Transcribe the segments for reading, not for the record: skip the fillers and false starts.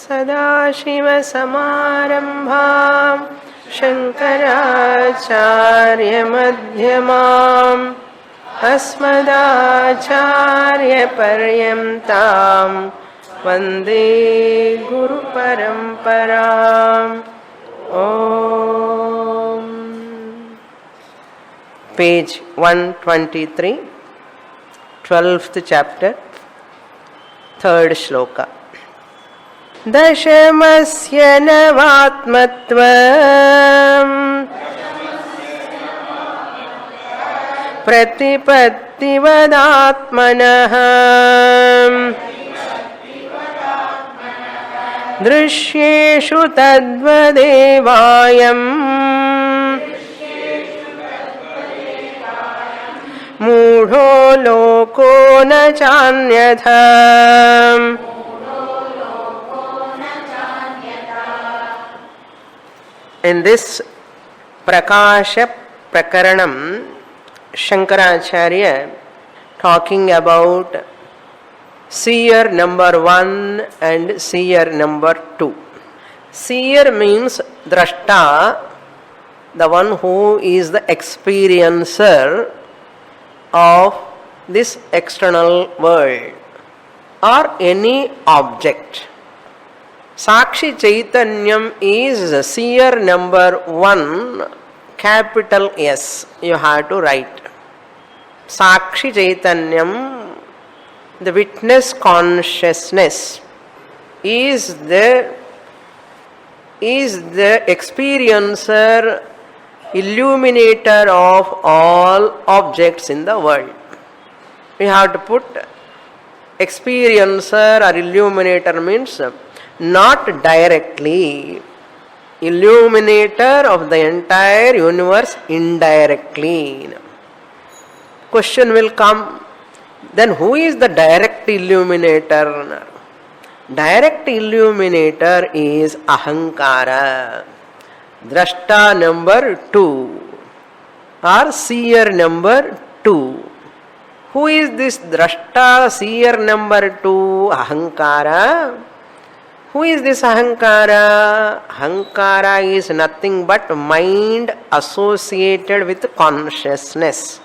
सदाशिवसमारम्भां शङ्कराचार्यमध्यमाम् अस्मदाचार्यपर्यन्तां वन्दे गुरुपरम्पराम्. Om. Page 123, 12th chapter, 3rd shloka. Dashamasya navatmatvam pratipattivadatmanah दृश्येषु तद्वदेवायम् मूढो लोको न चान्यथा. In this Prakasha Prakaranam, Shankaracharya talking about seer number 1 and seer number 2. Seer means drashta, the one who is the experiencer of this external world or any object. Sakshi Chaitanyam is seer number 1, capital S, you have to write. Sakshi Chaitanyam, the witness consciousness, is the experiencer, illuminator of all objects in the world. We have to put experiencer or illuminator means not directly, illuminator of the entire universe indirectly. Question will come, then who is the direct illuminator? Direct illuminator is Ahankara, Drashta number 2 or seer number 2. Who is this Drashta, seer number 2? Ahankara. Who is this Ahankara? Ahankara is nothing but mind associated with consciousness.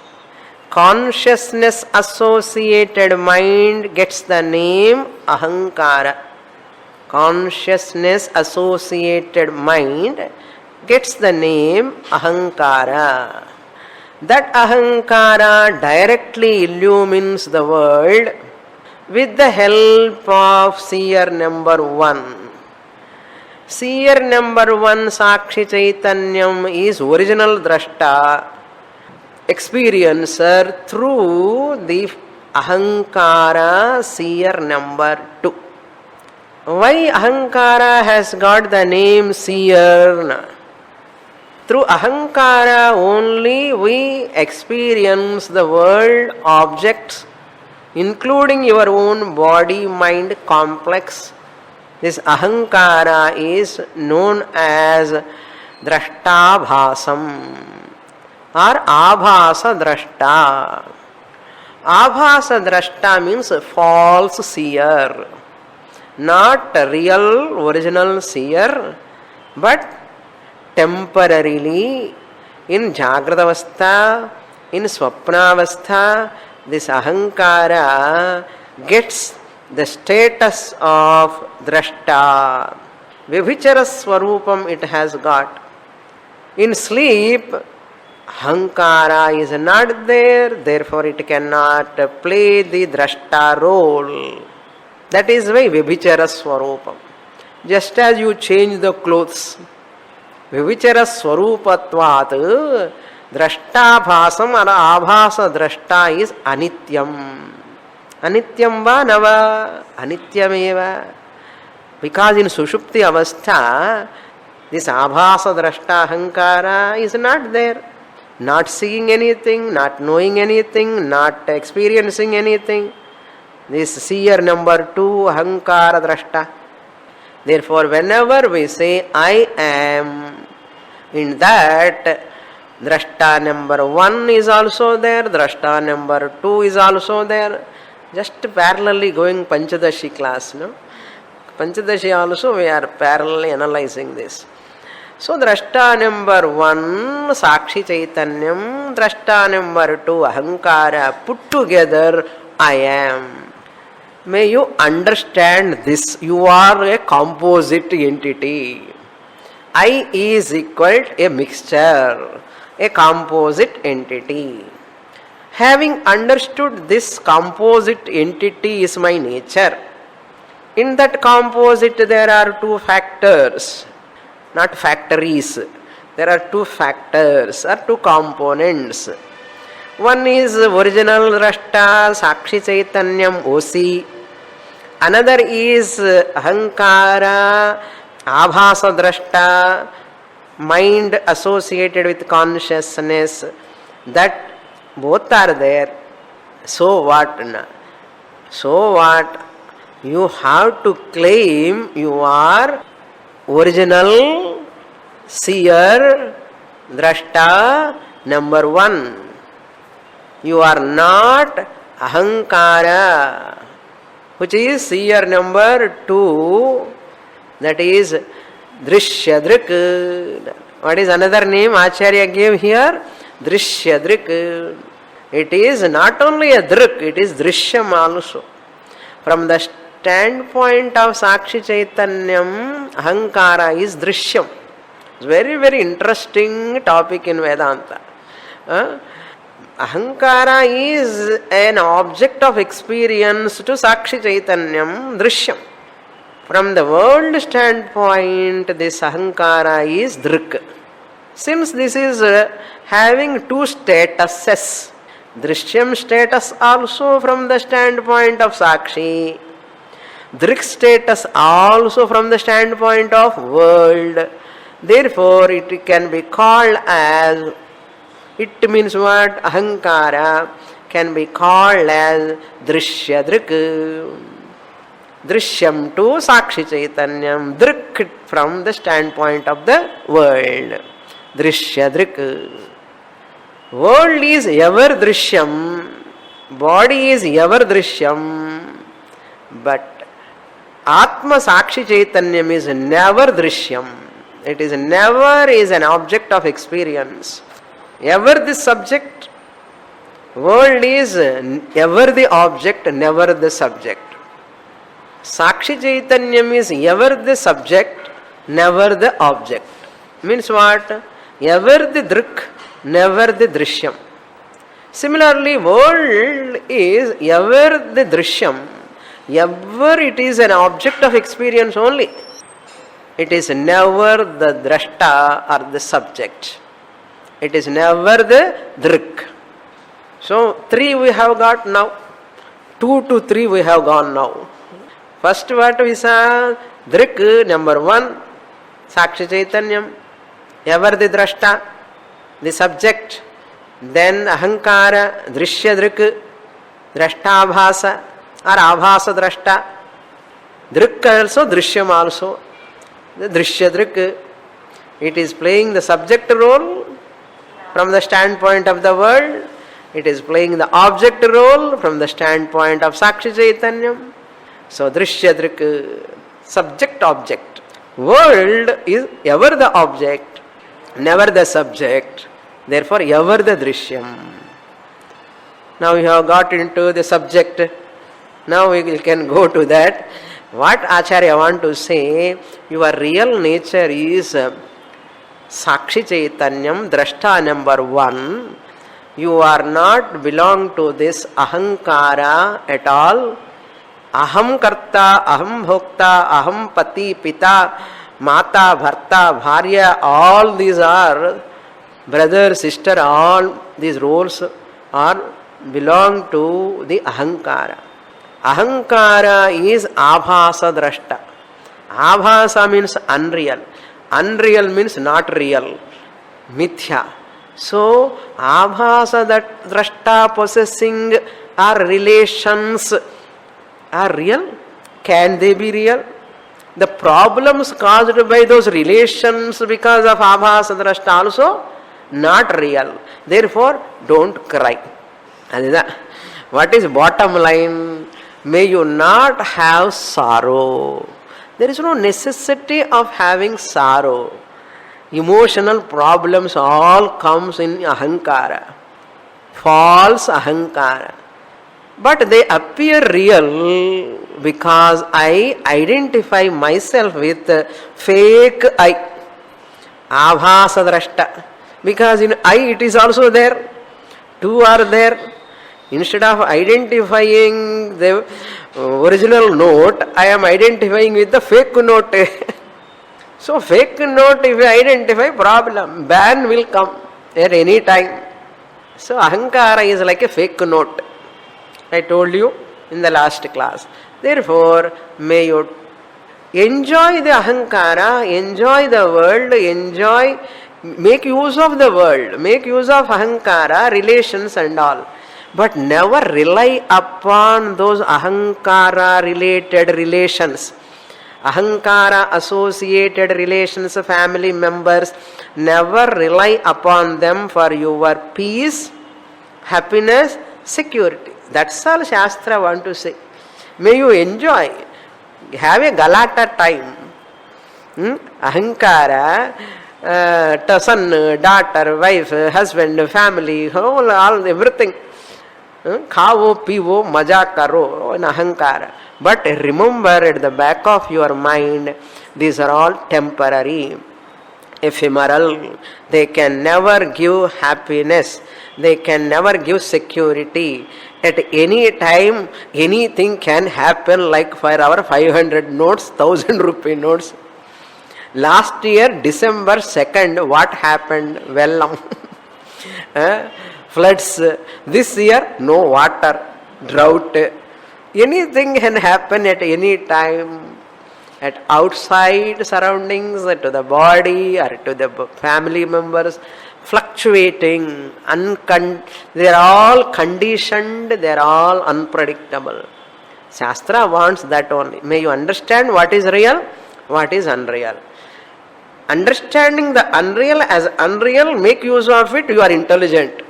Consciousness associated mind gets the name Ahankara. Consciousness associated mind gets the name Ahankara. That Ahankara directly illumines the world with the help of seer number 1. Seer number 1, Sakshi Chaitanyam, is original drashta, experiencer through the Ahankara, seer number 2. Why Ahankara has got the name seer? Through Ahankara only we experience the world objects, including your own body-mind complex. This Ahankara is known as Drashtabhasam or Abhasa Drashta. Abhasa Drashta means false seer, not real original seer, but temporarily in Jagratavastha, in Swapnavastha, this Ahankara gets the status of Drashta. Vibhichara Swarupam it has got. In sleep, Ahankara is not there, therefore it cannot play the Drashta role. That is why Vibhichara Swarupam. Just as you change the clothes, Vibhichara Swarupatvat, Drashtabhasam or Abhasa Drashta is Anityam. Anityam va nava? Anityameva. Because in Sushupti Avastha, this Abhasa Drashta Ahankara is not there. Not seeing anything, not knowing anything, not experiencing anything. This seer number 2, Ahankara Drashta. Therefore, whenever we say I am, in that Drashta number 1 is also there, Drashta number 2 is also there. Just parallelly going Panchadashi class, no? Panchadashi also we are parallelly analyzing this. So drashta number 1 Sakshi Chaitanyam, drashta number 2 Ahankara, put together I am. May you understand this. You are a composite entity. I is equal to a mixture, a composite entity. Having understood this composite entity is my nature. In that composite there are two factors, not factories. There are two factors or two components. One is original drashta, Sakshi Chaitanyam, OC. Another is Ahankara, Abhasa drashta, mind associated with consciousness. That both are there. So what? So what? You have to claim you are original seer, drashta number 1. You are not Ahankara, which is seer number 2. That is Drishyadrik. What is another name Acharya gave here? Drishyadrik. It is not only a drik, it is drishyam also. From the standpoint of Sakshi Chaitanyam, Ahankara is drishyam. It's very, very interesting topic in Vedanta. Ahankara is an object of experience to Sakshi Chaitanyam, drishyam. From the world standpoint, this Ahankara is drik. Since this is having two statuses, drishyam status also from the standpoint of Sakshi, drik status also from the standpoint of world. Therefore, it can be called as, it means what? Ahankara can be called as Drishyadrik. Drishyam to Sakshi Chaitanyam, drik from the standpoint of the world. Drishyadrik. World is ever drishyam, body is ever drishyam, but Atma Sakshi Chaitanyam is never drishyam. It is never is an object of experience. Ever the subject, world is ever the object, never the subject. Sakshi Chaitanyam is ever the subject, never the object. Means what? Ever the drik, never the drishyam. Similarly, world is ever the drishyam, ever it is an object of experience only. It is never the drashta or the subject. It is never the drik. So, 3 we have got now. 2 to 3 we have gone now. First what we saw? Drik, number 1, Sakshi Chaitanyam, ever the drashta, the subject. Then Ahankara, Drishya Drik, Drashta Abhasa or Abhasa Drashta. Drik also, Drishyam also. The Drishya Drik, it is playing the subject role from the standpoint of the world. It is playing the object role from the standpoint of Sakshi Chaitanyam. So, Drishya Drik, subject object. World is ever the object, never the subject. Therefore, ever the Drishyam. Now we have got into the subject. Now we can go to that. What Acharya want to say, your real nature is Sakshi Chaitanyam, drashta number 1. You are not belong to this Ahankara at all. Aham karta, aham bhokta, aham pati, pita, mata, bharta, bharya, all these are brother, sister, all these roles are belong to the Ahankara. Ahankara is Abhasa drashta. Abhasa means unreal. Unreal means not real. Mithya. So, Abhasa that drashta possessing are relations are real. Can they be real? The problems caused by those relations because of Abhasa drashta also not real. Therefore, don't cry. What is bottom line? May you not have sorrow. There is no necessity of having sorrow. Emotional problems all comes in ahankara, false ahankara. But they appear real because I identify myself with fake I, abhasadrashta. Because in I it is also there, two are there. Instead of identifying the original note, I am identifying with the fake note. So fake note, if you identify, problem, ban will come at any time. So ahankara is like a fake note. I told you in the last class. Therefore, may you enjoy the ahankara, enjoy the world, enjoy, make use of the world, make use of ahankara, relations and all. But never rely upon those ahankara related relations. Ahankara associated relations, family members, never rely upon them for your peace, happiness, security. That's all Shastra want to say. May you enjoy, have a galata time. Ahankara, son, daughter, wife, husband, family, all everything. Khavo, pivo, maja karo, in ahankara. But remember at the back of your mind, these are all temporary, ephemeral. They can never give happiness. They can never give security. At any time, anything can happen, like for our 500 notes, 1000 rupee notes. Last year, December 2nd, what happened? Vellam. Floods. This year, no water, drought. Anything can happen at any time, at outside surroundings, to the body or to the family members, fluctuating, they are all conditioned, they are all unpredictable. Shastra wants that only. May you understand what is real, what is unreal. Understanding the unreal as unreal, make use of it, you are intelligent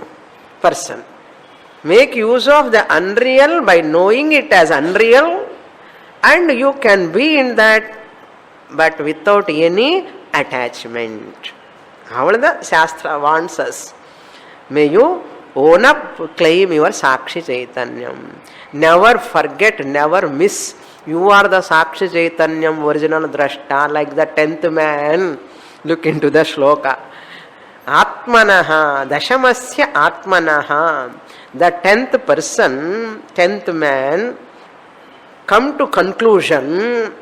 person. Make use of the unreal by knowing it as unreal, and you can be in that, but without any attachment. How the Shastra wants us. May you own up, claim your Sakshi Chaitanyam. Never forget, never miss. You are the Sakshi Chaitanyam, original Drashta, like the 10th man. Look into the shloka. Atmanaha, Dashamasya Atmanaha. The 10th person, 10th man, come to conclusion,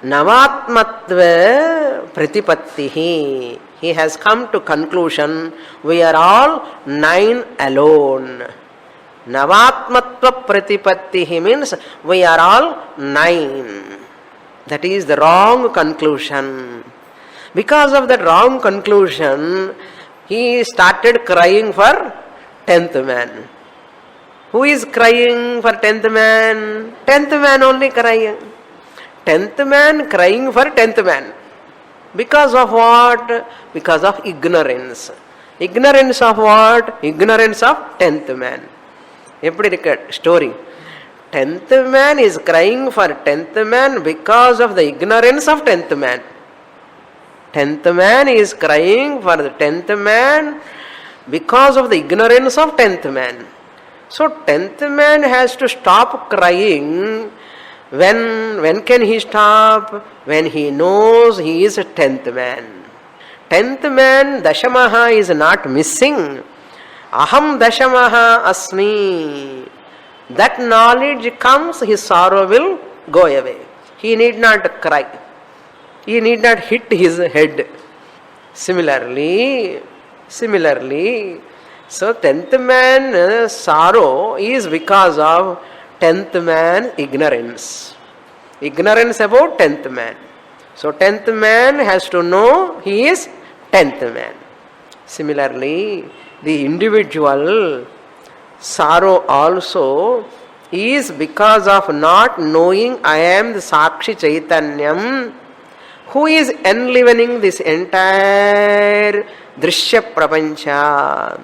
Navatmatva Pratipattihi. He has come to conclusion, we are all 9 alone. Navatmatva Pratipattihi means we are all 9. That is the wrong conclusion. Because of that wrong conclusion, he started crying for 10th man. Who is crying for 10th man? 10th man only crying. 10th man crying for 10th man. Because of what? Because of ignorance. Ignorance of what? Ignorance of 10th man. Eppadi irukku story. 10th man is crying for 10th man because of the ignorance of 10th man. 10th man is crying for the 10th man because of the ignorance of 10th man. So 10th man has to stop crying. When can he stop? When he knows he is a 10th man. 10th man, Dashamaha is not missing. Aham Dashamaha Asmi. That knowledge comes, his sorrow will go away. He need not cry. He need not hit his head. Similarly, so 10th man sorrow is because of 10th man ignorance. Ignorance about 10th man. So 10th man has to know he is 10th man. Similarly, the individual sorrow also is because of not knowing I am the Sakshi Chaitanyam, who is enlivening this entire Drishya Prapancha.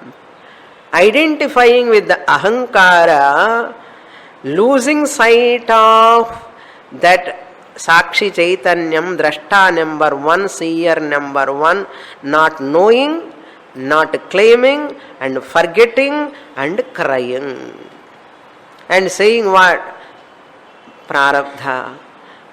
Identifying with the ahankara, losing sight of that Sakshi Chaitanyam, Drashta number one, seer number one, not knowing, not claiming, and forgetting and crying. And saying what? Prarabdha.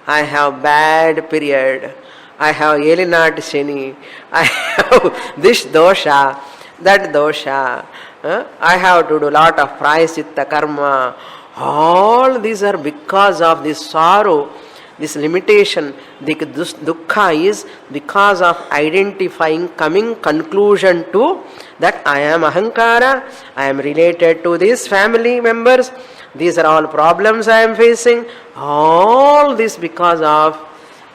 I have bad period. I have Elinat Shani. I have this dosha, that dosha. I have to do lot of prayaschitta karma. All these are because of this sorrow, this limitation. The dukkha is because of identifying, coming conclusion to that I am ahankara, I am related to these family members, these are all problems I am facing. All this because of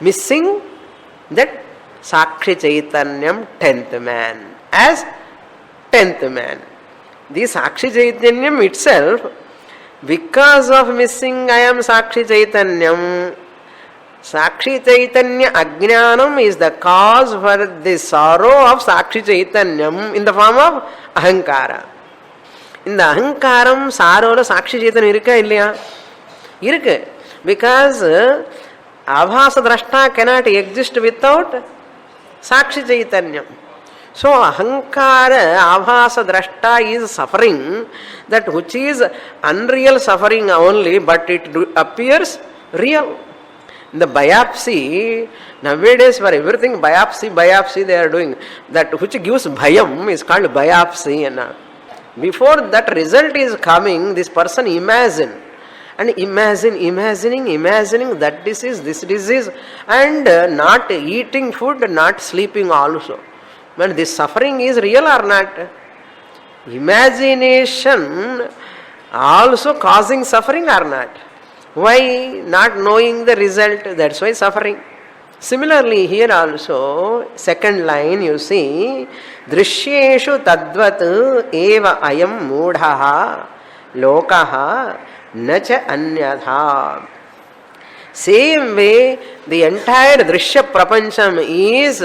missing that Sakshi Chaitanyam 10th man. As 10th man. The Sakshi Chaitanyam itself, because of missing I am Sakshi Chaitanyam, Sakshi Chaitanya Ajnanam is the cause for the sorrow of Sakshi Chaitanyam in the form of Ahankara. In the Ahankaram, sorrow of Sakshi Chaitanya irukka illaya? Irukku. Because Abhasa Drashta cannot exist without Sakshi Chaitanyam. So Ahankara, Abhasa Drashta is suffering, that which is unreal suffering only, but it appears real. The biopsy, nowadays for everything biopsy they are doing. That which gives bhayam is called biopsy. Before that result is coming, this person imagine. And imagining that this disease, and not eating food, not sleeping also. But this suffering is real or not? Imagination also causing suffering or not? Why? Not knowing the result, that's why suffering. Similarly, here also, second line you see, Drishyeshu tadvat eva ayam mudhaha lokaha nacha anyadha. Same way, the entire Drishya Prapancham is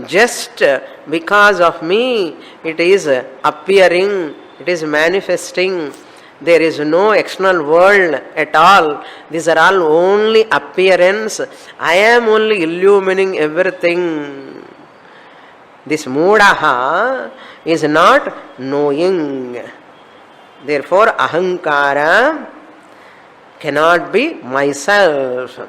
just because of me. It is appearing, it is manifesting. There is no external world at all. These are all only appearance. I am only illumining everything. This mudaha is not knowing. Therefore, ahankara cannot be myself.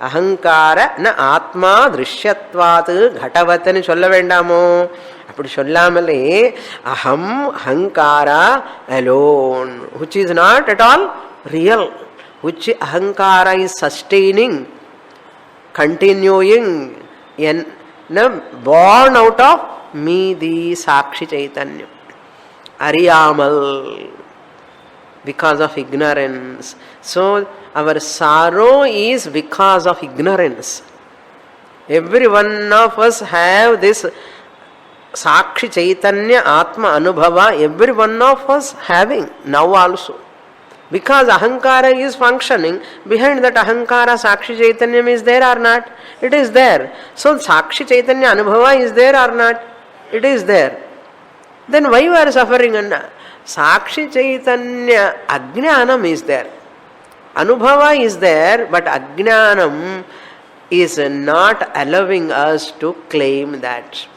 Ahankara na atma drishyatvat ghatavatan solla vendamo. Appudu sollamale aham ahankara alone, which is not at all real, which ahankara is sustaining, continuing, born out of me, the Sakshi Chaitanya. Ariyamal, because of ignorance. So our sorrow is because of ignorance. Every one of us have this Sakshi Chaitanya Atma Anubhava, every one of us having now also. Because Ahankara is functioning, behind that Ahankara Sakshi Chaitanya is there or not? It is there. So Sakshi Chaitanya Anubhava is there or not? It is there. Then why you are suffering, Anna? Sakshi Chaitanya Ajnanam is there. Anubhava is there, but Ajnanam is not allowing us to claim that.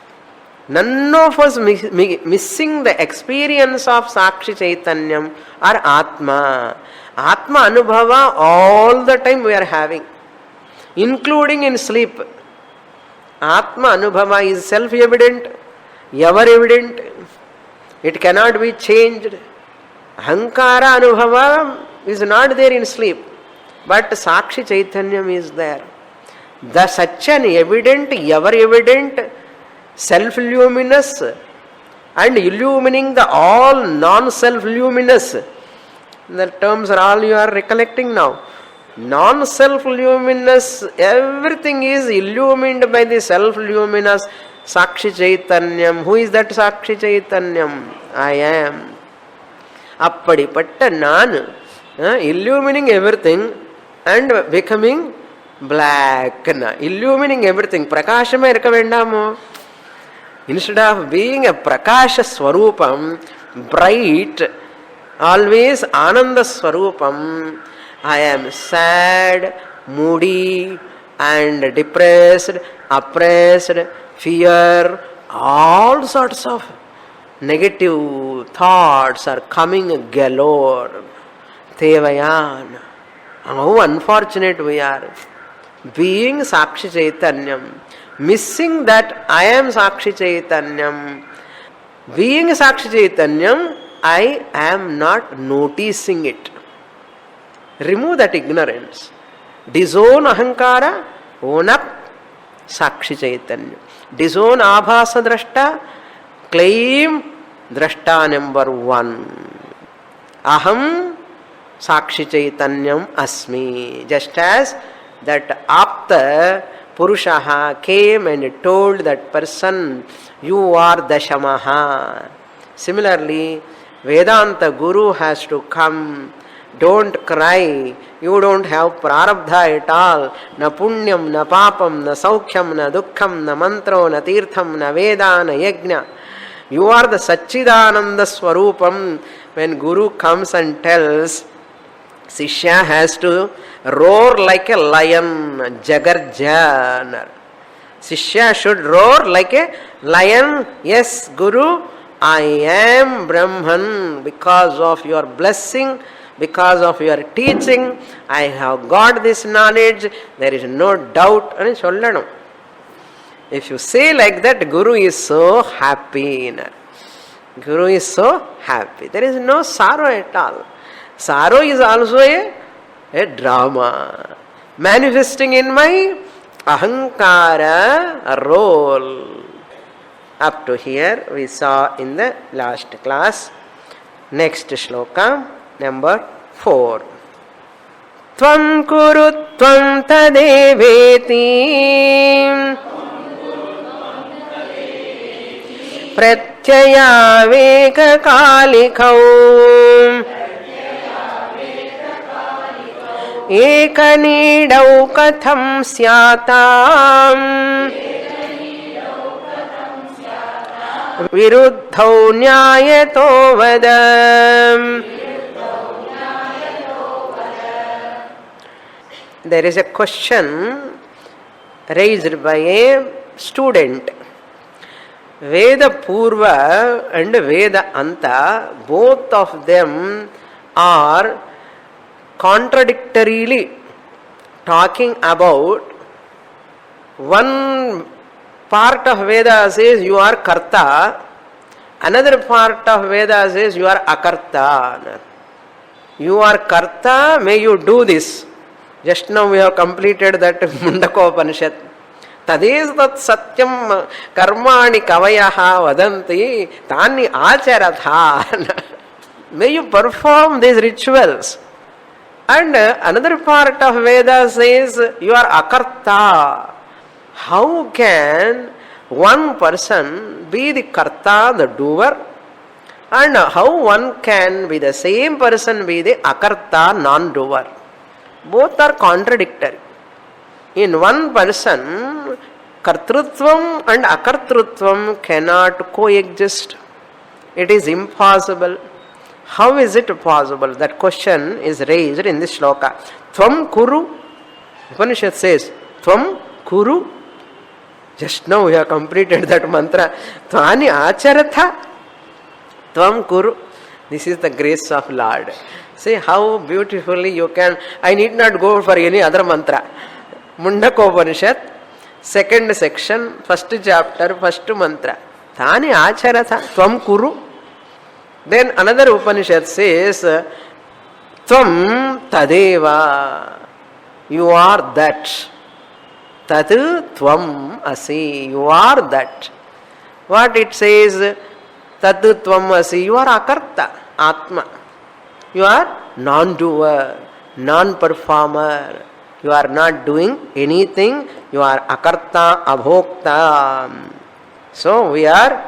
None of us missing the experience of Sakshi Chaitanyam or Atma. Atma Anubhava all the time we are having, including in sleep. Atma Anubhava is self-evident, ever-evident. It cannot be changed. Ahankara Anubhava is not there in sleep, but Sakshi Chaitanyam is there. The such an evident, ever-evident, self-luminous and illumining the all non-self-luminous. The terms are all you are recollecting now. Non-self-luminous, everything is illumined by the self-luminous Sakshi Chaitanyam. Who is that Sakshi Chaitanyam? I am. Appadipatta Nanu. Illumining everything and becoming black. Illumining everything. Prakashama irka vendamo. Instead of being a Prakasha Swarupam, bright, always Ananda Swarupam, I am sad, moody, and depressed, oppressed, fear, all sorts of negative thoughts are coming galore. Tevayan. How unfortunate we are. Being Sakshi Chaitanyam, missing that I am Sakshi Chaitanyam. Being Sakshi Chaitanyam, I am not noticing it. Remove that ignorance. Disown ahankara, own up Sakshi Chaitanya. Disown abhasa drashta, claim drashta number one. Aham Sakshi Chaitanyam asmi. Just as that Apta Purushaha came and told that person, you are Dashamaha. Similarly, Vedanta Guru has to come. Don't cry. You don't have prarabdha at all. Na punyam, na papam, na saukhyam, na dukkham, na mantro, na tirtham, na veda, na yajna. You are the Satchidananda Swarupam. When Guru comes and tells, Sishya has to roar like a lion, Jagarjana. Sishya should roar like a lion. Yes, Guru, I am Brahman because of your blessing, because of your teaching. I have got this knowledge. There is no doubt. If you say like that, Guru is so happy. Guru is so happy. There is no sorrow at all. Sorrow is also a drama manifesting in my ahankara role. Up to here we saw in the last class. Next shloka, number 4. Tvam kuru tvam tadeveti pratyaya veka kalikau ekanidau katham syatam viruddhau nyayato vadam. There is a question raised by a student. Veda Purva and Veda Anta, both of them are contradictorily talking about one part of Veda says you are Karta, another part of Veda says you are Akarta. You are Karta, may you do this. Just now we have completed that Mundaka Upanishad. Tadis tat satyam karmani kavayaha vadanti tani acharatha. May you perform these rituals. And another part of Veda says you are Akarta. How can one person be the Karta, the doer? And how one can be the same person be the Akarta, non-doer? Both are contradictory. In one person, Kartrutvam and Akartrutvam cannot coexist. It is impossible. How is it possible? That question is raised in this shloka. Tvam kuru. Upanishad says, Tvam kuru. Just now we have completed that mantra. Tvani acharatha. Tvam kuru. This is the grace of Lord. See how beautifully you can. I need not go for any other mantra. Mundaka Upanishad, second section, first chapter, first mantra. Tani acharatha. Tvam kuru. Then another Upanishad says, Tvam tadeva. You are that. Tat tvam asi. You are that. What it says? Tat tvam asi. You are akarta, atma. You are non-doer, non-performer. You are not doing anything. You are akarta, abhokta. So we are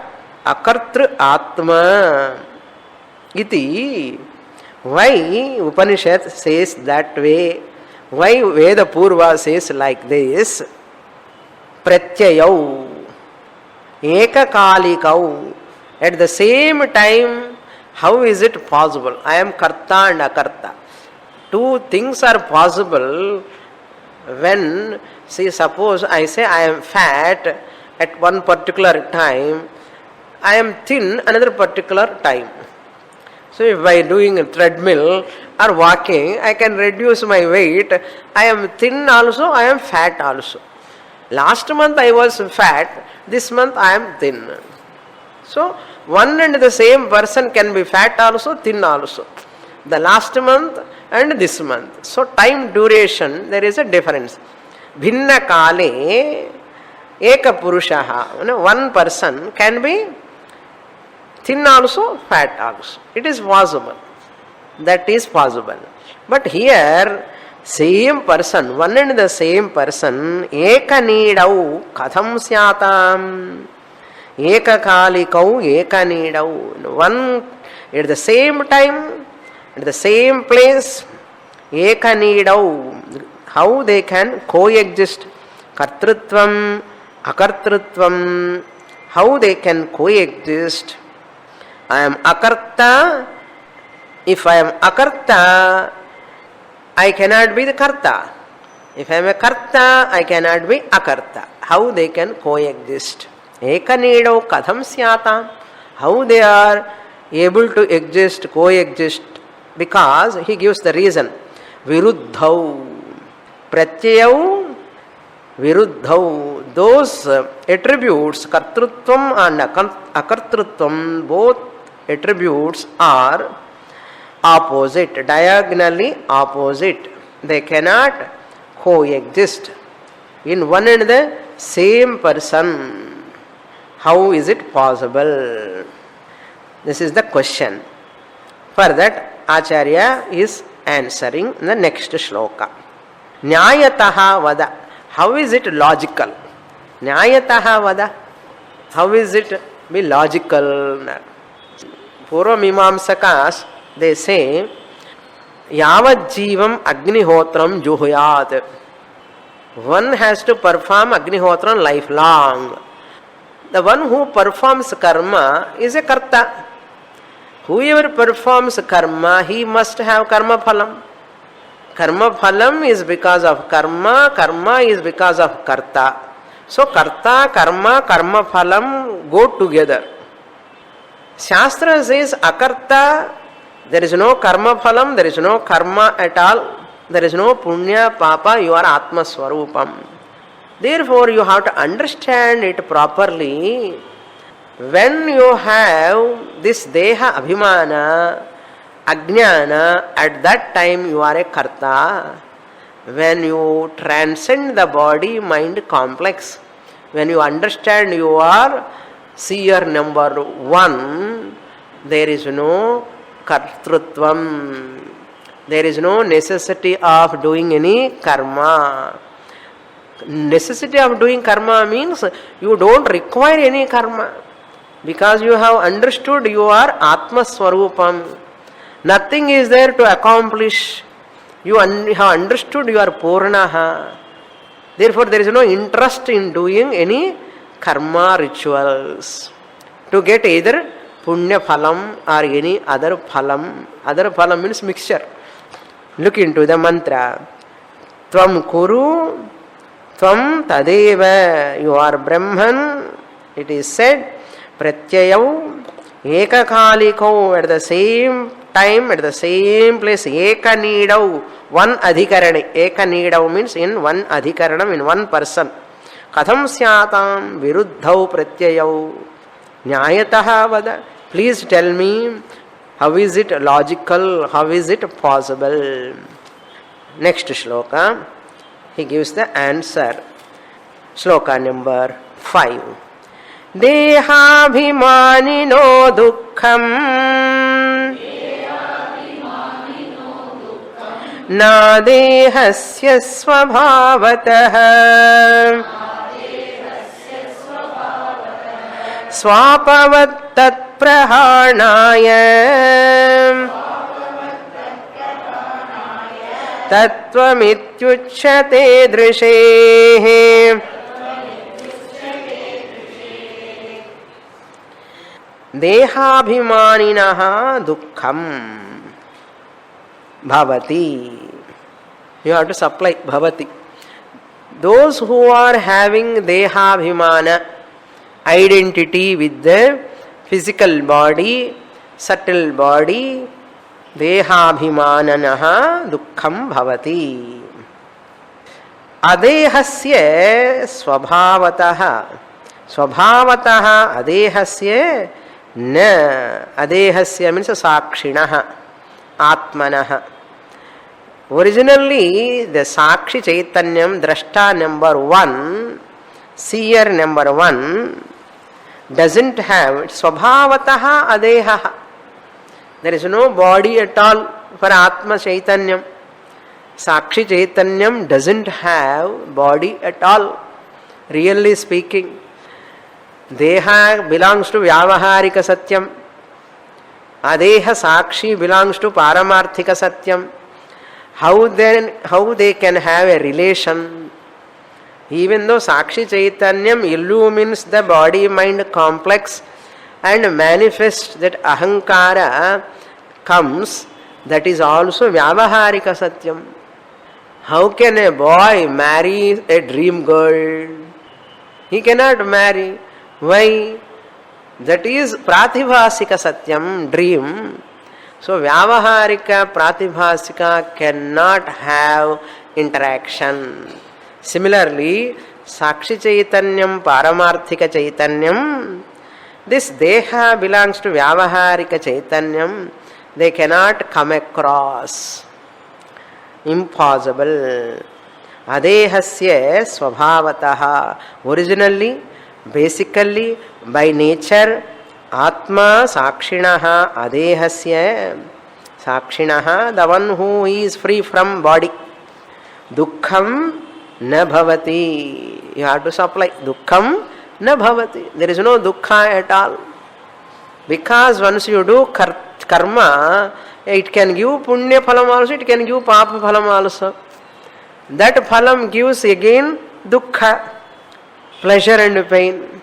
akartra atma. Iti. Why Upanishad says that way? Why Veda Purva says like this? Pratyayau, ekakalikau. At the same time, how is it possible? I am Karta and Akarta. Two things are possible When, see, suppose I say I am fat at one particular time, I am thin another particular time. So if by doing a treadmill or walking, I can reduce my weight. I am thin also, I am fat also. Last month I was fat, this month I am thin. So one and the same person can be fat also, thin also. The last month and this month. So time duration, there is a difference. Bhinna kale eka purushaha. One person can be thin also, fat also. It is possible. That is possible. But here, same person, one and the same person, eka needau katham syatam. Eka kalikau eka needau. One at the same time, at the same place, eka needau. How they can coexist? Kartrutvam, akartrutvam. How they can coexist? I am akarta. If I am akarta, I cannot be the karta. If I am a karta, I cannot be akarta. How they can coexist? Ekanedo katham syata. How they are able to exist, coexist? Because he gives the reason. Viruddhau. Pratyayau. Viruddhau. Those attributes, kartrutvam and akartrutvam, both attributes are opposite, diagonally opposite. They cannot coexist in one and the same person. How is it possible? This is the question. For that, Acharya is answering in the next shloka. Nyayataha vada. How is it logical? Nyayataha vada. How is it be logical? Purva Mimamsakas, they say, Yavad Jivam Agnihotram Juhuyat. One has to perform Agnihotram lifelong. The one who performs karma is a karta. Whoever performs karma, he must have karma phalam. Karma phalam is because of karma, karma is because of karta. So karta, karma, karma phalam go together. Shastra says akarta, there is no karma phalam, there is no karma at all, there is no punya, papa, you are Atma Swarupam. Therefore, you have to understand it properly. When you have this deha abhimana, ajnana, at that time you are a karta. When you transcend the body mind complex, when you understand you are seer number one, there is no kartrutvam. There is no necessity of doing any karma. Necessity of doing karma means you don't require any karma. Because you have understood you are Atma Swarupam. Nothing is there to accomplish. You have understood you are Purnaha. Therefore, there is no interest in doing any karma rituals to get either punya phalam or any other phalam. Other phalam means mixture. Look into the mantra. Tvam kuru, tvam tadeva. You are Brahman. It is said, pratyayau, ekakalikau, at the same time, at the same place, ekanidau, one adhikarani. Ekanidau means in one adhikaranam, in one person. Katham syatam viruddhau pratyayau nyayataha vada. Please tell me, how is it logical, how is it possible? Next shloka, he gives the answer. Shloka number 5. Dehabhimanino dukkham na dehasya svabhavatah swapavat tat prahanaya tattvamityuchyate drishehe. Dehabhimaninaha dukkham bhavati. You have to supply bhavati. Those who are having dehabhimana, identity with the physical body, subtle body, dehabhimananaha dukkham bhavati. Adehasya swabhavataha. Swabhavataha adehasya na. Adehasya means sakshinaha, atmanaha. Originally, the Sakshi Chaitanyam, Drashta number 1, seer number 1, doesn't have Swabhavataha Adehaha. There is no body at all for Atma Chaitanyam. Sakshi Chaitanyam doesn't have body at all, really speaking. Deha belongs to Vyavaharika Satyam. Adeha Sakshi belongs to Paramarthika Satyam. How they can have a relation? Even though Sakshi Chaitanyam illumines the body-mind complex and manifests that ahankara comes, that is also Vyavaharika Satyam. How can a boy marry a dream girl? He cannot marry. Why? That is Pratibhasika Satyam, dream. So Vyavaharika, Pratibhasika cannot have interaction. Similarly, Sakshi Chaitanyam, Paramarthika Chaitanyam, this Deha belongs to Vyavaharika Chaitanyam. They cannot come across. Impossible. Adehasya swabhavataha. Originally, basically, by nature, Atma Sakshinaha Adehasya. Sakshinaha, the one who is free from body. Dukkham na bhavati. You have to supply. Dukkham na bhavati. There is no dukkha at all. Because once you do karma, it can give punya phalam also, it can give papa phalam also. That phalam gives again dukkha, pleasure and pain.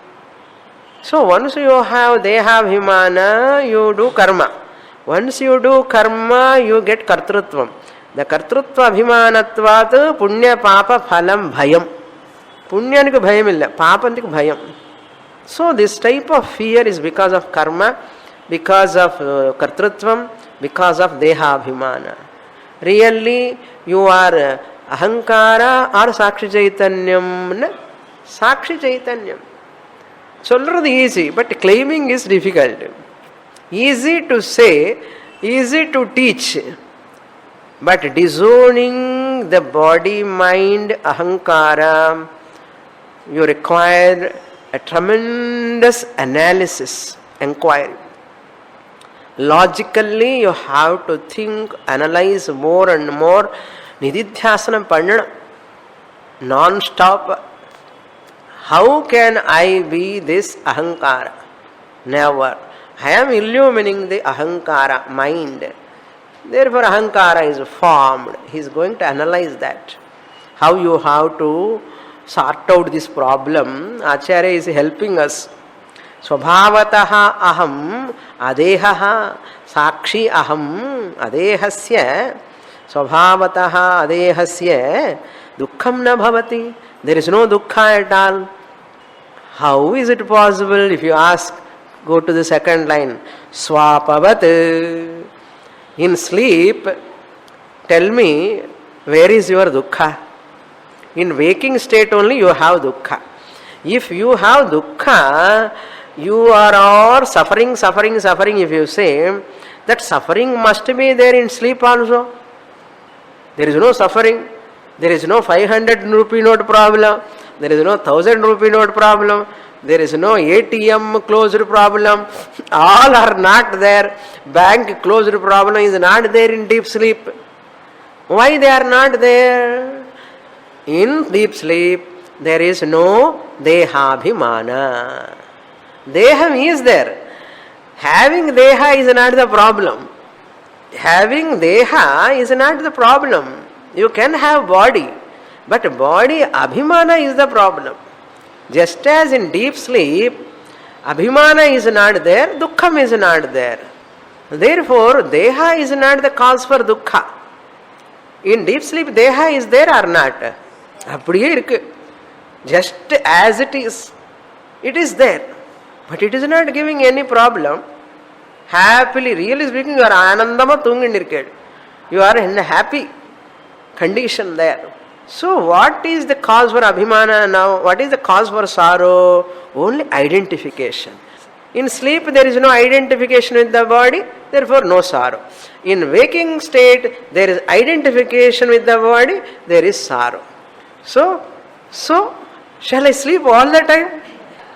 So once you have dehabhimana, you do karma. Once you do karma, you get kartrutvam. The kartrutva abhimanatvat punya papa phalam bhayam. Punyanikku bhayam illa, papantikku bhayam. So this type of fear is because of karma, because of kartrutvam, because of dehabhimana. Really, you are ahankara or Sakshi Chaitanyam? Sakshi Chaitanyam. Solradhu easy, but claiming is difficult. Easy to say, easy to teach, but disowning the body, mind, ahankara, you require a tremendous analysis, inquiry. Logically, you have to think, analyze more and more. Nididhyasana pannana, non-stop. How can I be this ahankara? Never. I am illumining the ahankara, mind. Therefore, ahankara is formed. He is going to analyze that. How you have to sort out this problem. Acharya is helping us. Swabhavataha aham adehaha sakshi aham adehasya swabhavataha adehasya dukkham na bhavati. There is no dukkha at all. How is it possible? If you ask, go to the second line. Swapavat. In sleep, tell me, where is your dukkha? In waking state only you have dukkha. If you have dukkha, you are all suffering. If you say, that suffering must be there in sleep also. There is no suffering. There is no 500 rupee note problem. There is no 1000 rupee note problem. There is no ATM closed problem. All are not there. Bank closed problem is not there in deep sleep. Why they are not there? In deep sleep, there is no dehabhimana. Deham is there. Having deha is not the problem. Having deha is not the problem. You can have body, but body abhimana is the problem. Just as in deep sleep, abhimana is not there, dukkham is not there. Therefore, deha is not the cause for dukkha. In deep sleep, deha is there or not? அப்படியே இருக்கு. Just as it is there. But it is not giving any problem. Happily, really speaking, you are anandama thungindirked. You are in a happy condition there. So what is the cause for abhimana now? What is the cause for sorrow? Only identification. In sleep there is no identification with the body, therefore no sorrow. In waking state there is identification with the body, there is sorrow. So shall I sleep all the time?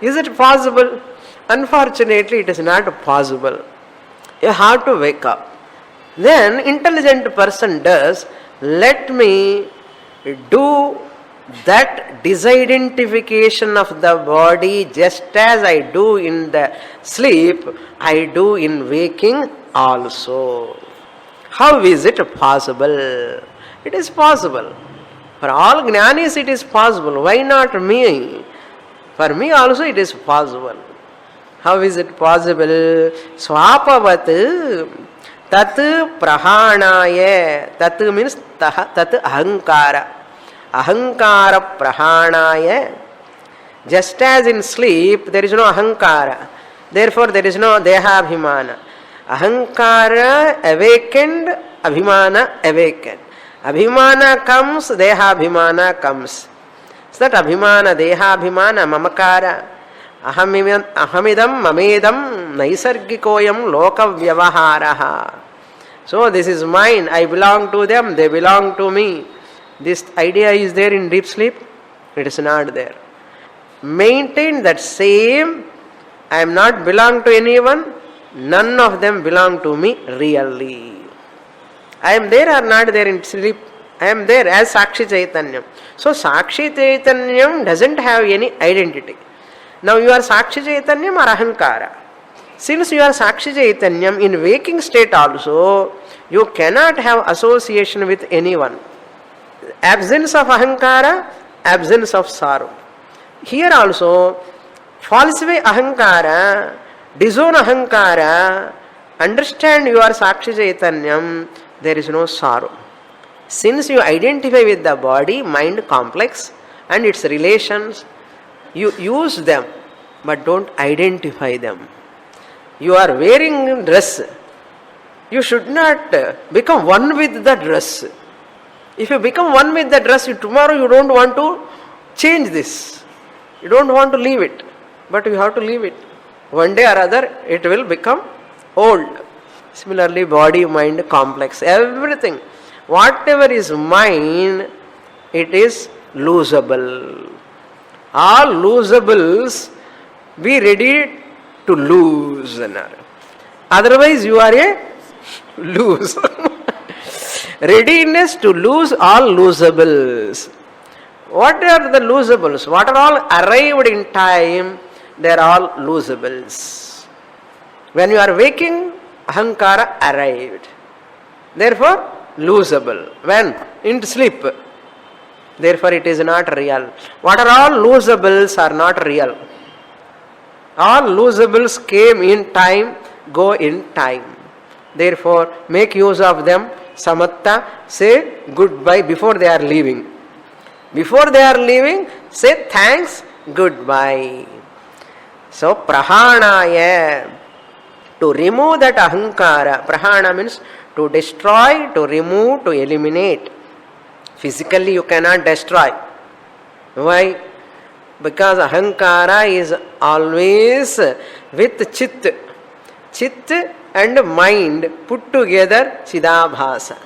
Is it possible? Unfortunately, it is not possible. You have to wake up. Then intelligent person does, let me do that disidentification of the body just as I do in the sleep, I do in waking also. How is it possible? It is possible. For all jnanis it is possible. Why not me? For me also it is possible. How is it possible? Swapavat tat prahanaya. Tat means tat ahankara. Ahankara prahanaya. Just as in sleep there is no ahankara, therefore there is no dehabhimana. Ahankara awakened, abhimana awakened. Abhimana comes, dehabhimana comes. So that abhimana, dehabhimana, mamakara, ahamidam, mamedam, naisargikoyam, loka vyavaharaha. So this is mine, I belong to them, they belong to me. This idea is there in deep sleep? It is not there. Maintain that same, I am not belong to anyone, none of them belong to me really. I am there or not there in sleep? I am there as Sakshi Chaitanyam. So Sakshi Chaitanyam doesn't have any identity. Now you are Sakshi Chaitanyam or Ahankara. Since you are Sakshi Chaitanyam, in waking state also, you cannot have association with anyone. Absence of Ahankara, absence of sorrow. Here also, falsify Ahankara, disown Ahankara, understand you are Sakshi Chaitanyam, there is no sorrow. Since you identify with the body, mind complex and its relations, you use them but don't identify them. You are wearing dress. You should not become one with the dress. If you become one with the dress, tomorrow you don't want to change this. You don't want to leave it. But you have to leave it. One day or other, it will become old. Similarly, body, mind, complex, everything. Whatever is mine, it is losable. All losables, be ready to lose. Otherwise, you are a lose. Readiness to lose all losables. What are the losables? What are all arrived in time? They are all losables. When you are waking, ahankara arrived. Therefore, losable. When? In sleep. Therefore, it is not real. What are all losables are not real. All losables came in time, go in time. Therefore, make use of them. Samatta, say goodbye before they are leaving. Before they are leaving, say thanks, goodbye. So, prahanaya, to remove that ahankara. Prahana means to destroy, to remove, to eliminate. Physically you cannot destroy. Why? Because ahankara is always with chit. Chit and mind put together, chidabhasa.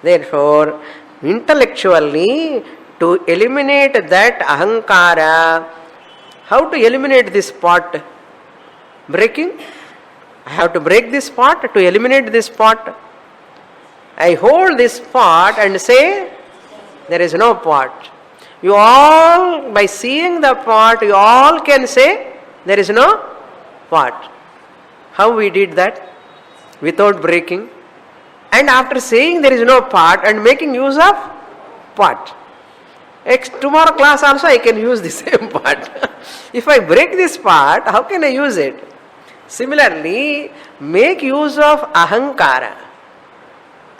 Therefore, intellectually, to eliminate that ahankara, how to eliminate this pot? Breaking? I have to break this pot to eliminate this pot. I hold this pot and say, there is no pot. You all, by seeing the pot, you all can say, there is no pot. How we did that? Without breaking. And after saying there is no pot and making use of pot. Tomorrow class also I can use the same pot. If I break this pot, how can I use it? Similarly, make use of ahankara.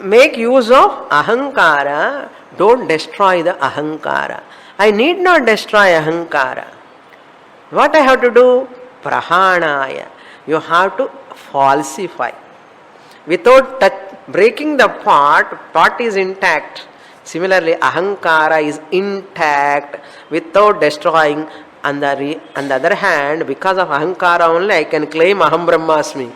Make use of ahankara don't destroy the ahankara. I need not destroy ahankara. What I have to do? Prahanaya. You have to falsify. Without breaking the pot is intact. Similarly, ahankara is intact without destroying. On the other hand, because of ahankara only, I can claim aham brahmasmi.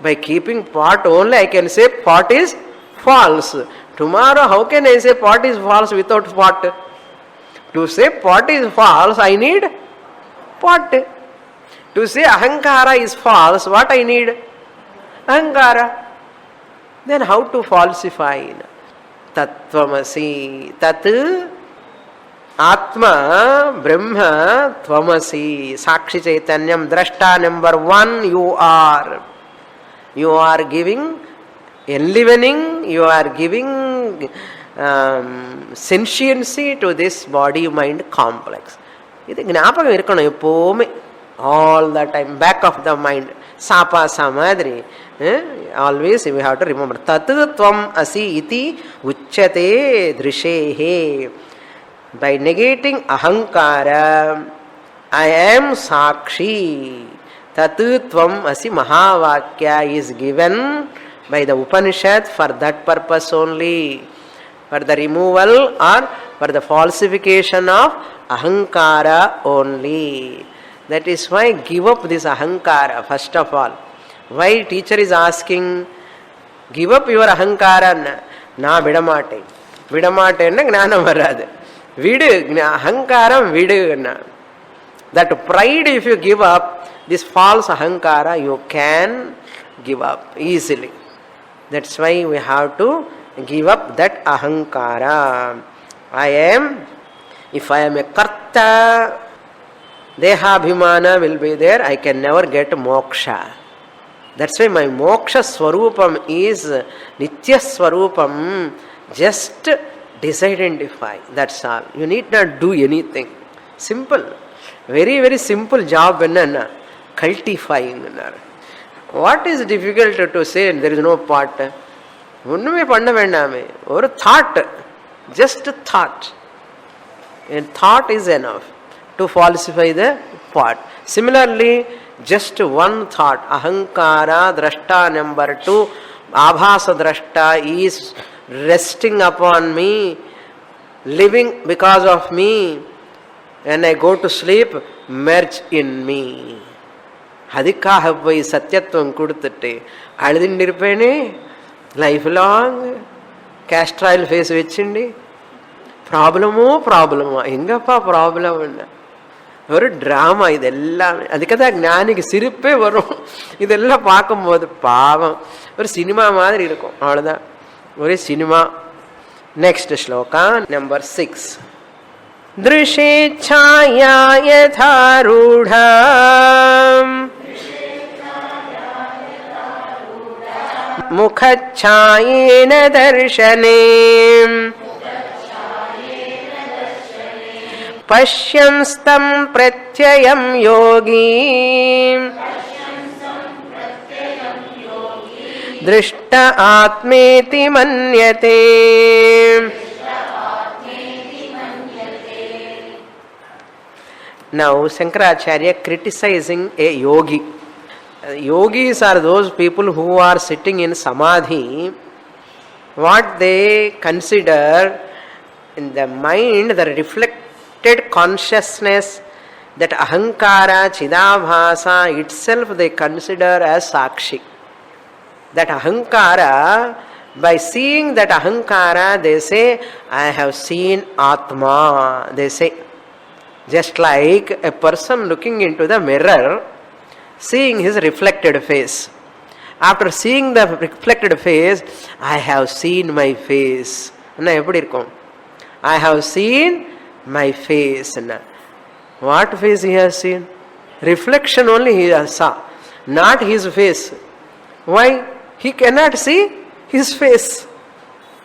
By keeping pot only, I can say pot is false. Tomorrow, how can I say pot is false without pot? To say pot is false, I need pot. To say ahankara is false, what I need? Ahankara. Then how to falsify? Tattvamasi. Tat Atma, Brahma, Tvamasi. Sakshi Chaitanyam, Drashta number 1, you are. You are giving enlivening, you are giving sentiency to this body-mind complex. இது ஞாபகம் இருக்கணும் எப்போவுமே, all the time, back of the mind. Sapasa madri. Always we have to remember. Tat tvam asi iti uchyate drishehe. By negating ahankara, I am sakshi. Tat tvam asi mahavakya is given by the Upanishad for that purpose only. For the removal or for the falsification of ahankara only. That is why give up this ahankara first of all. Why teacher is asking, give up your ahankara? Na vidamate. Vidamate na gnanam varadu. Vidu, ahankaram vidu. That pride if you give up, this false ahankara you can give up easily. That's why we have to give up that ahankara. If I am a karta, dehabhimana will be there, I can never get moksha. That's why my moksha swarupam is nitya swarupam. Just disidentify, that's all. You need not do anything. Simple. Very, very simple job. Cultifying. What is difficult to say? There is no part. Onnume panna vendame. Or thought. Just thought. And thought is enough to falsify the pot. Similarly, just one thought. Ahankara drashta number 2. Abhasa drashta is resting upon me, living because of me. When I go to sleep, merge in me. Hadikkaha poi satyatvam kudutte aludindirpene life long castor oil face vechindi problemo engappa problem unna ஒரு drama இதெல்லாம். அதுக்கு தான் ஞானிக்கு சிரிப்பே வரும். இதெல்லாம் பார்க்கும்போது பாவம் ஒரு சினிமா மாதிரி இருக்கும். அவ்வளோதான், ஒரே சினிமா. Next shloka number 6. दृशे छाया यथारूढ़ा मुखच्छायेन दर्शने पश्यंस्तं प्रत्ययं योगी दृष्ट आत्मेति मन्यते. Now Shankaracharya criticizing a yogi. Yogis are those people who are sitting in samadhi. What they consider in the mind, the reflected consciousness, that ahankara, chidabhasa itself they consider as sakshi. That ahankara, by seeing that ahankara, they say, I have seen Atma, they say. Just like a person looking into the mirror, seeing his reflected face. After seeing the reflected face, I have seen my face. I have seen my face. What face he has seen? Reflection only he saw, not his face. Why? He cannot see his face.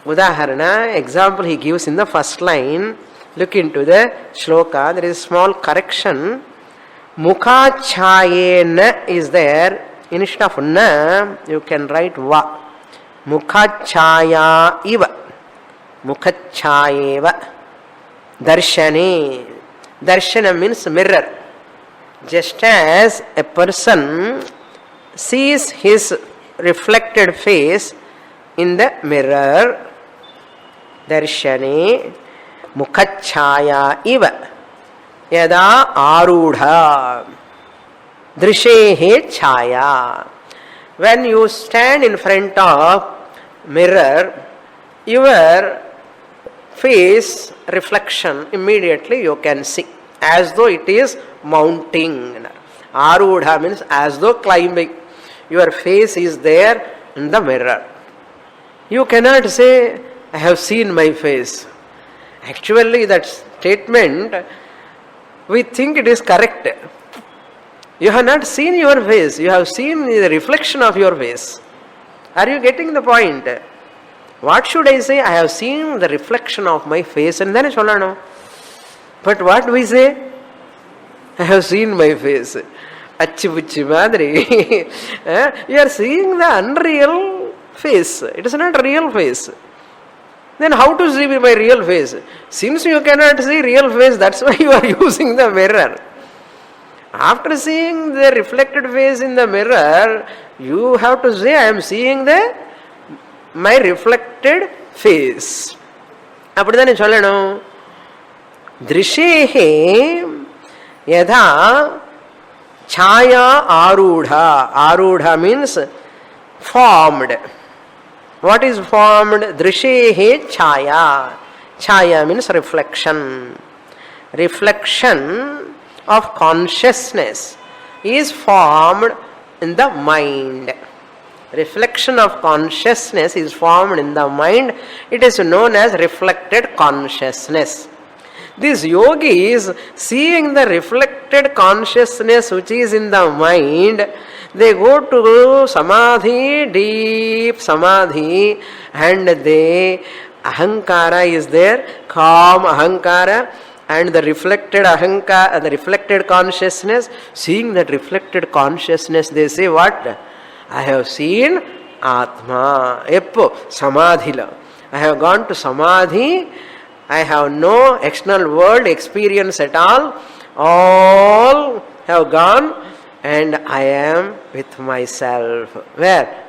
Udaharana, example he gives in the first line. Look into the shloka, there is a small correction. Mukha chayena is there. Instead of na, you can write va. Mukha chaya iva. Mukhachayeva. Darshane. Darshana means mirror. Just as a person sees his reflected face in the mirror, darshane mukhachaya iva yada arudha drishehe chaya. When you stand in front of mirror, your face reflection immediately you can see, as though it is mounting. Arudha means as though climbing. Your face is there in the mirror. You cannot say, I have seen my face. Actually, that statement, we think it is correct. You have not seen your face. You have seen the reflection of your face. Are you getting the point? What should I say? I have seen the reflection of my face, and then sollano. But what do we say? I have seen my face. Achi puchi madri. You are seeing the unreal face. It is not real face. Then how to see my real face? Since you cannot see real face, that's why you are using the mirror. After seeing the reflected face in the mirror, you have to say, I am seeing my reflected face. Appadithane sollano. Drishehe yadha chaya arudha. Arudha means formed. What is formed? Drishehe chaya. Chaya means reflection. Reflection of consciousness is formed in the mind. Reflection of consciousness is formed in the mind. It is known as reflected consciousness. These yogis, seeing the reflected consciousness which is in the mind, they go to samadhi, deep samadhi, and ahankara is there, calm ahankara, and the reflected ahankara, the reflected consciousness. Seeing that reflected consciousness, they say what? I have seen Atma. Eppo samadhila. I have gone to samadhi. I have no external world experience at all. All have gone, and I am with myself. Where?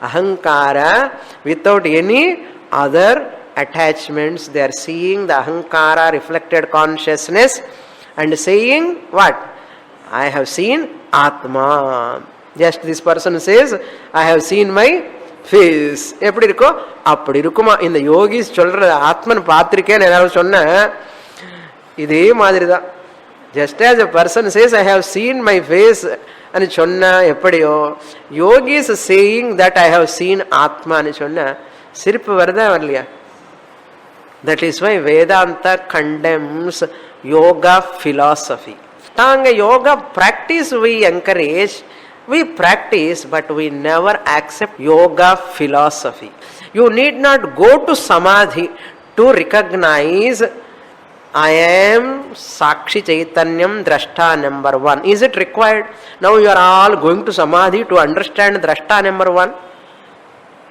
Ahankara, without any other attachments. They are seeing the ahankara, reflected consciousness, and saying what? I have seen Atma. Just this person says, I have seen my face. எப்படி இருக்கோ அப்படி இருக்குமா. இந்த yogis சொல்ற ஆத்மன் பார்த்திருக்கேன்னு எல்லாரும் சொன்ன இதே மாதிரி தான். Just as a person says, I have seen my face అని சொன்ன எப்படியோ, yogis saying that I have seen Atma అని சொன்ன சிரிப்பு வருதா வரலையா? That is why Vedanta condemns yoga philosophy. Tanga yoga practice we encourage. We practice, but we never accept yoga philosophy. You need not go to samadhi to recognize I am Sakshi Chaitanyam Drashta number 1. Is it required? Now you are all going to samadhi to understand Drashta number 1.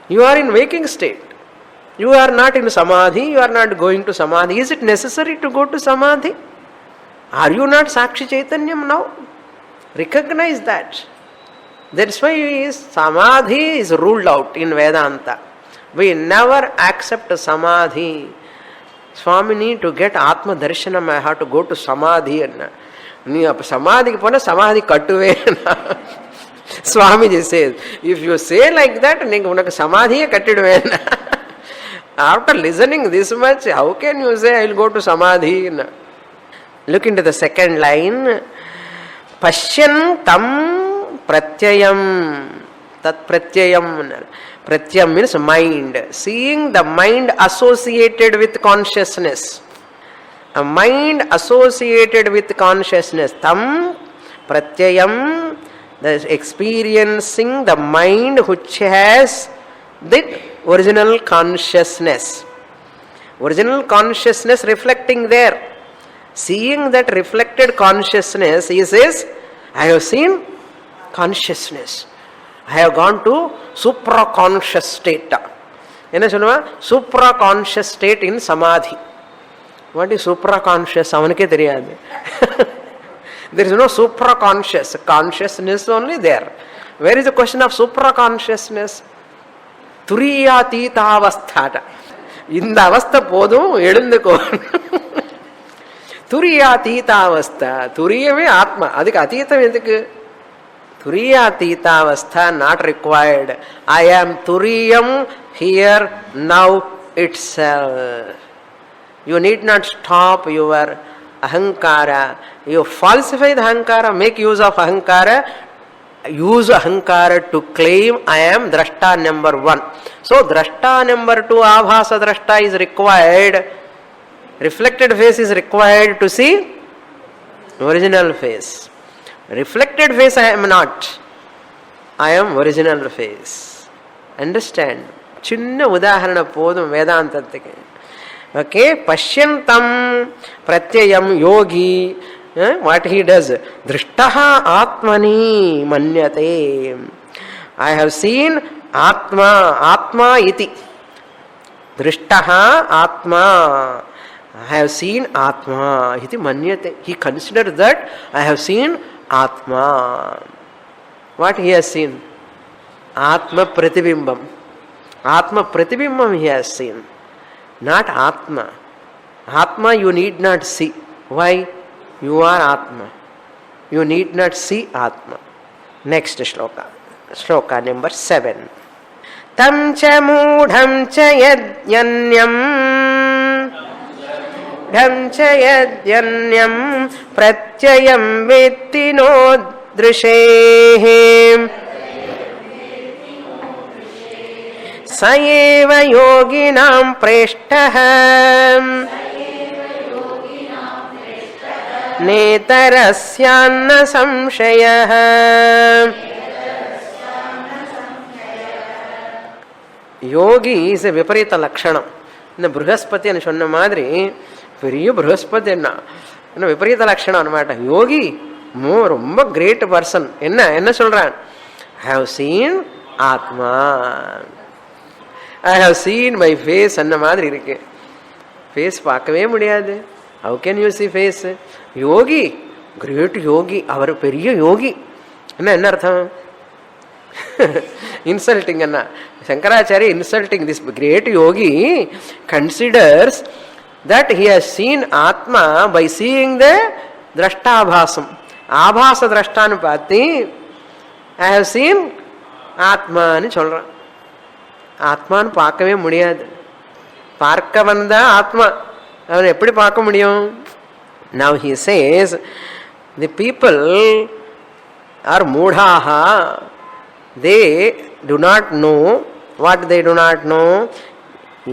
You are in waking state. You are not in samadhi. You are not going to samadhi. Is it necessary to go to samadhi? Are you not Sakshi Chaitanyam now? Recognize that. That's why samadhi is ruled out in Vedanta. We never accept samadhi. Swamini, to get Atma Darshanam, I have to go to samadhi. Samadhi pona samadhi kattuve. Swamiji says, if you say like that, samadhi kattiduve. After listening this much, how can you say I will go to samadhi? Look into the second line. Pashyan tam pratyayam. Tat pratyayam. Pratyam means mind. Seeing the mind associated with consciousness. A mind associated with consciousness. Tam pratyayam. The experiencing the mind which has the original consciousness. Original consciousness reflecting there. Seeing that reflected consciousness, he says, I have seen consciousness. I have gone to supra-conscious state. என்ன சொல்லுவான்? சூப்ரா conscious state in samadhi. What is supra conscious? அவனுக்கே தெரியாது. There is no supra conscious. Consciousness only there. Where is the question of supra consciousness? துரியாதீதாவஸ்தாட்ட. இந்த அவஸ்தை போதும், எழுந்துக்கோ. துரியாதீதாவஸ்தா. துரியமே ஆத்மா, அதுக்கு அதீதம் எதுக்கு? துரியாதீதாவஸ்தா நாட் ரிக்வயர்டு. ஐ ஆம் துரியம் here now itself. You need not stop your ahankara. You falsify the ahankara, make use of ahankara, use ahankara to claim I am drashta number 1. So drashta number 2, abhasa drashta is required. Reflected face is required to see original face. Reflected face I am not. I am original face. Understand? Chinna udaharana podum Vedantathike. Okay, Pashyantam Pratyayam Yogi. What he does? Drishtaha Atmani Manyate. I have seen Atma, Atma iti. Drishtaha Atma. I have seen Atma iti Manyate. He considers that I have seen Atma. What he has seen? Atma Pratibimbam. Atma Pratibimbam he has seen. Not Atma. Atma you need not see. Why? You are Atma. You need not see Atma. Next shloka. Shloka number 7. Tam cha moodham cha yadyanyam dham cha yadyanyam pratyayam vettino drishehe saeva yoginam preshtaham netarasyanna samshayah. Yogi is a விபரீத லட்சணம். இந்த ப்ரஹஸ்பதி சொன்ன மாதிரி பெரிய ப்ரஹஸ்பதி என்ன விபரீத லட்சணம் அன்னமாட்ட. யோகி ரொம்ப கிரேட் பர்சன். என்ன சொல்றான்? ஐ have seen atma, I have seen my face அன்ன மாதிரி இருக்கு. ஃபேஸ் பார்க்கவே முடியாது. How can you see face? Yogi, great yogi, அவர் பெரிய யோகி. என்ன அர்த்தம்? இன்சல்ட்டிங் அண்ணா. Shankaracharya insulting this great yogi considers that he has seen Atma by seeing the drashtabhasam. Abhasa drashtanu pathi I have seen Atma nu solran. Atma nu paakave mudiyadu. Paarka vanda Atma avana eppadi paaka mudiyum? Now he says the people are moodhaha. They do not know. What they do not know?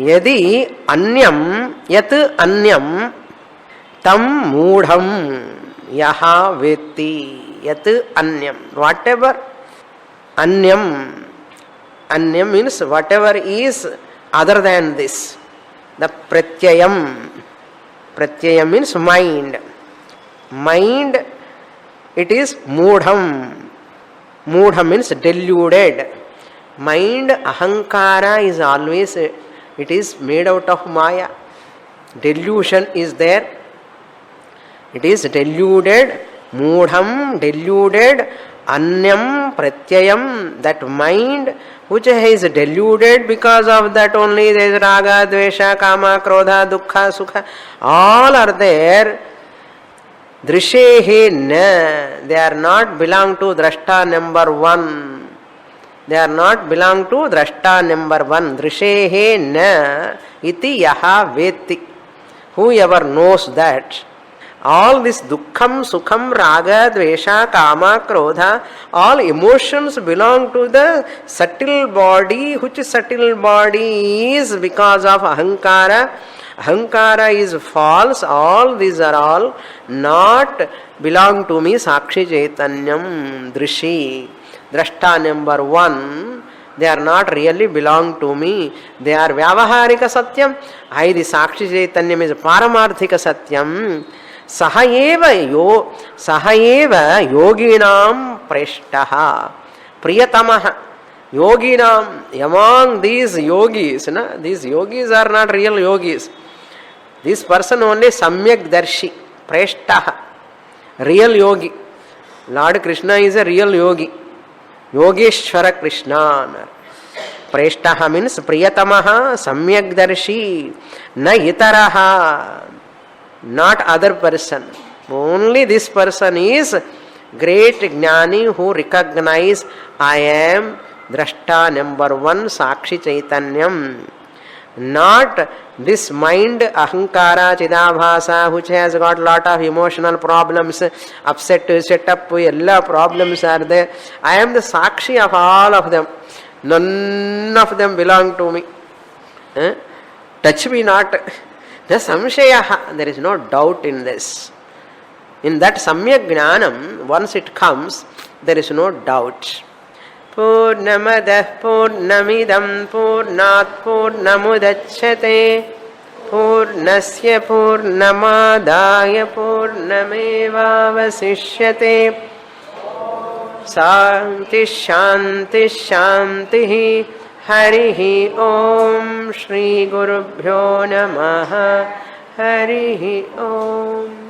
Yadi anyam yat anyam tam moodham yaha vetti. Yat anyam, whatever anyam. Anyam means whatever is other than this. The pratyayam. Pratyayam means mind. Mind, it is moodham. Moodham means deluded. Mind, ahankara is always, it is made out of maya. Delusion is there. It is deluded. Moodham, deluded. Anyam, pratyayam, that mind which is deluded, because of that only there is raga, dvesha, kama, krodha, dukkha, sukha. All are there. Drishehe na. They are not belong to drashta number 1. They are not belong to drashta number 1. Drishehe na iti yaha vetti. Whoever knows that all this dukkham, sukham, raga, dvesha, kama, krodha, all emotions belong to the subtle body, which subtle body is because of ahankara. Ahankara is false. All these are all not belong to me. Sakshi Chaitanyam Drishi. Drashta number 1. They are not really belong to me. They are Vyavaharika Satyam. I, the Sakshi Chaitanyam, is Paramarthika Satyam. Sahayeva Yoginam Preshtaha. Priyatamaha. Yoginam, among these yogis, these yogis are not real yogis. This person only Samyak Darshi, Preshtaha, real yogi. Lord Krishna is a real yogi. Yogeshwara Krishna. Preshtaha means Priyatamaha, Samyak Darshi, Na Itaraha, not other person. Only this person is great Jnani who recognize I am Drashta number one Sakshi Chaitanyam. Not this mind Ahankara Chidabhasa which has got lot of emotional problems, upset, set up, all problems are there. I am the Sakshi of all of them. None of them belong to me. Touch me not. The samshayaha, there is no doubt in this. In that samyak jnanam, once it comes, there is no doubt. Purnamadah purnamidam purnat purnamudachyate purnasya purnamadaya purnamevavasishyate Shanti Shanti Shanti Harihi Om Shri Gurubhyo Namaha Harihi Om.